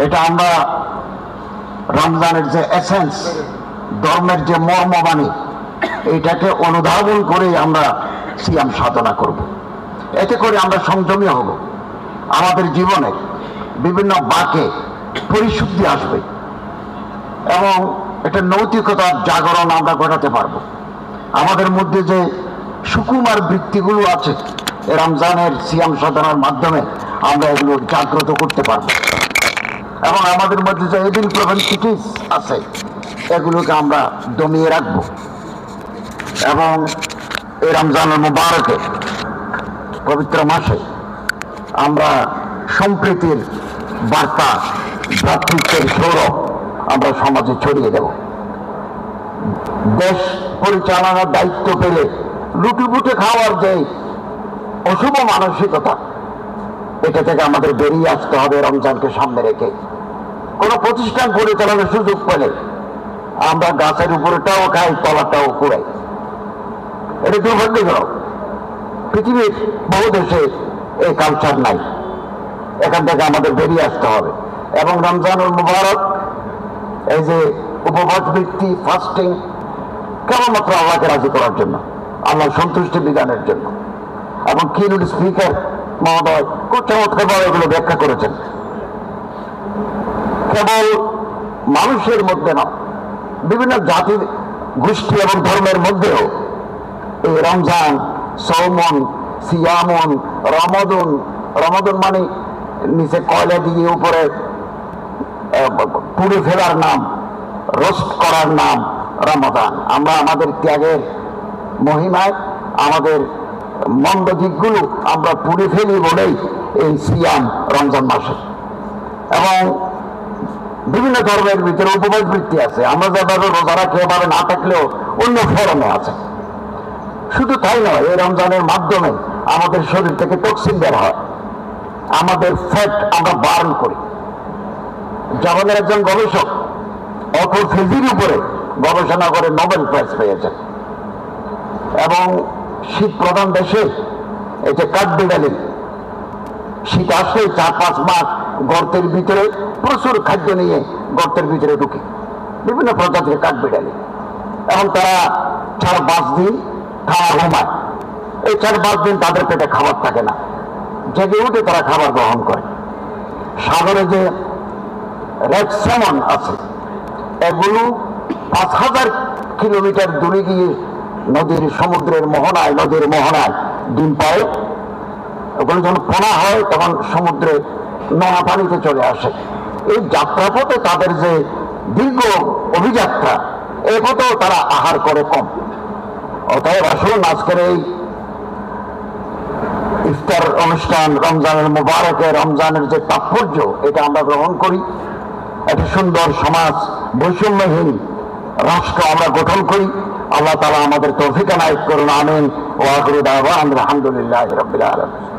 এটা আমরা রমজানের যে এসেন্স, ধর্মের যে মর্মবাণী, এইটাকে অনুধাবন করে আমরা সিয়াম সাধনা করব। এতে করে আমরা সংযমী হব, আমাদের জীবনে বিভিন্ন বাঁকে পরিশুদ্ধি আসবে এবং একটা নৈতিকতার জাগরণ আমরা ঘটাতে পারব। আমাদের মধ্যে যে সুকুমার বৃত্তিগুলো আছে রমজানের সিয়াম সাধনার মাধ্যমে আমরা এগুলো জাগ্রত করতে পারব এবং আমাদের মধ্যে যে এভিল প্রভেন্সিটিস আছে এগুলোকে আমরা দমিয়ে রাখব এবং এই রমজানুল মুবারকে পবিত্র মাসে আমরা সম্প্রীতির বার্তা, ভ্রাতৃত্বের সৌরভ আমরা সমাজে ছড়িয়ে দেব। দেশ পরিচালনার দায়িত্ব পেলে লুটিপুটে খাওয়ার যে অশুভ মানসিকতা, এটা থেকে আমাদের বেরিয়ে আসতে হবে। রমজানকে সামনে রেখে কোনো প্রতিষ্ঠান পরিচালনার সুযোগ পেলে আমরা গাছের উপরেটাও খাই, তলাটাও কুড়াই। এটা দুর্ভাগ্যজনক। পৃথিবীর বহু দেশে এই কালচার নাই। এখান থেকে আমাদের বেরিয়ে আসতে হবে এবং রমজানুল মুবারক, এই যে উপবাস বৃত্তি, ফাস্টিং, কেবলমাত্র আল্লাহকে রাজি করার জন্য, আল্লাহর সন্তুষ্টি বিধানের জন্য। এবং কিনুল স্পিকার মহোদয় খুব চমৎকারভাবে এগুলো ব্যাখ্যা করেছেন। কেবল মানুষের মধ্যে না, বিভিন্ন জাতি, গোষ্ঠী এবং ধর্মের মধ্যেও এই রমজান, সৌমন, সিয়ামন, রমদন, রমদন মানে নিচে কয়লা দিয়ে উপরে পুড়ে ফেলার নাম, রোস্ট করার নাম রমাদান। আমরা আমাদের ত্যাগের মহিমায় আমাদের মন্দ দিকগুলো আমরা পুড়ে ফেলি বলেই এই সিয়াম রমজান মাসে। এবং বিভিন্ন ধর্মের ভিতরে উপবাস বৃত্তি আছে। আমরা যেভাবে রোজা রাখি এভাবে না থাকলেও অন্য ফরমে আছে। শুধু তাই নয়, এই রমজানের মাধ্যমে আমাদের শরীর থেকে টক্সিন বের হয়, আমাদের ফ্যাট আমরা বার্ন করি। জাপানের একজন গবেষক অটোফেজির উপরে গবেষণা করে নোবেল প্রাইজ পেয়েছেন এবং শীত প্রধান দেশে এটা কাঠবিড়ালি, শীত আসলে 4-5 মাস গর্তের ভিতরে প্রচুর খাদ্য নিয়ে গর্তের ভিতরে ঢুকে বিভিন্ন প্রজাতির কাঠবিড়ালি, এবং তারা 4-5 দিন খাওয়া ঘুমায়। এই 4-5 দিন তাদের পেটে খাবার থাকে না, জেগে উঠে তারা খাবার গ্রহণ করে। সাগরে যে রেড স্যামন আছে এগুলো 5000 কিলোমিটার দূরে গিয়ে সমুদ্রের মোহনায়, নদীর মোহনায় ডিম পায়। ওগুলো যখন পোনা হয় তখন সমুদ্রে নোনা পানিতে চলে আসে। এই যাত্রাপথে তাদের যে দীর্ঘ অভিযাত্রা, এ পথেও তারা আহার করে কম। অতএব আসুন আজকের এই ইফতার অনুষ্ঠান, রমজানের মুবারকে রমজানের যে তাৎপর্য, এটা আমরা গ্রহণ করি। একটা সুন্দর সমাজ, বৈষম্যহীন রাষ্ট্র আমরা গঠন করি। আল্লাহ তাআলা আমাদের তৌফিক এনায়েত করুন। আমিন। ওয়া আখিরু দাওয়ানা আলহামদুলিল্লাহি রাব্বিল আলামিন।